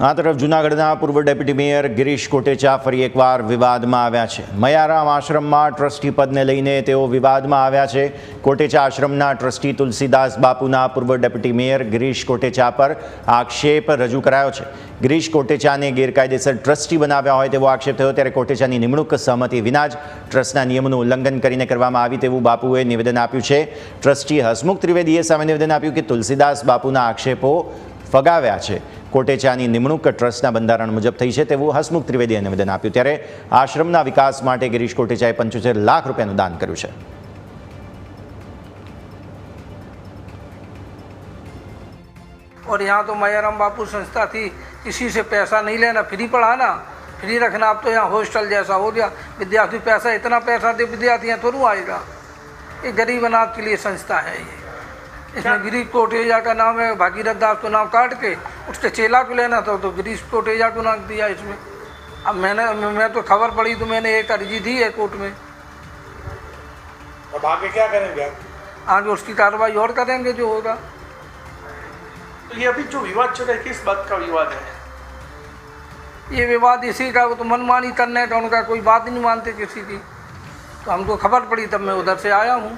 આ તરફ જૂનાગઢના પૂર્વ ડેપ્યુટી મેયર ગિરીશ કોટેચા ફરી એકવાર વિવાદમાં આવ્યા છે। મયારામ આશ્રમમાં ટ્રસ્ટી પદને લઈને તેઓ વિવાદમાં આવ્યા છે। કોટેચા આશ્રમના ટ્રસ્ટી તુલસીદાસ બાપુના પૂર્વ ડેપ્યુટી મેયર ગિરીશ કોટેચા પર આક્ષેપ રજૂ કરાયો છે। ગિરીશ કોટેચાને ગેરકાયદેસર ટ્રસ્ટી બનાવ્યા હોય તેવો આક્ષેપ થયો, ત્યારે કોટેચાની નિમણૂક સહમતિ વિના જ ટ્રસ્ટના નિયમોનું ઉલ્લંઘન કરીને કરવામાં આવી તેવું બાપુએ નિવેદન આપ્યું છે। ટ્રસ્ટી હસમુખ ત્રિવેદીએ સામે નિવેદન આપ્યું કે તુલસીદાસ બાપુના આક્ષેપો ફગાવ્યા છે। કોટેચાની નિમણૂક ટ્રસ્ટના બંધારણ મુજબ થઈ છે તેવું હસમુખ ત્રિવેદીએ નિવેદન આપ્યું। ત્યારે આશ્રમના વિકાસ માટે ગિરીશ કોટેચાએ 75 લાખ રૂપિયાનું દાન કર્યું છે। और यहाँ तो मयाराम बापू संस्था थी, किसी से पैसा नहीं लेना, फ्री पढ़ाना, फ्री रखना। अब तो यहाँ हॉस्टल जैसा हो गया, विद्यार्थी पैसा इतना पैसा दे विद्यार्थी यहाँ थोड़ा आएगा। ये गरीब अनाथ के लिए संस्था है। ये इसमें गिरीश कोटेचा का नाम है, भागीरथ दास को नाम काट के उसके चेला को लेना था तो गिरीश कोटेचा को नाम दिया इसमें। अब मैं तो खबर पड़ी तो मैंने एक अर्जी दी है कोर्ट में। अब आगे क्या करेंगे आप? आगे उसकी कार्रवाई और करेंगे जो होगा। तो ये अभी जो विवाद चल रहा है, किस बात का विवाद है? ये विवाद इसी का, वो तो मनमानी करने का, उनका कोई बात नहीं मानते किसी की। तो हमको खबर पड़ी तब मैं उधर से आया हूँ।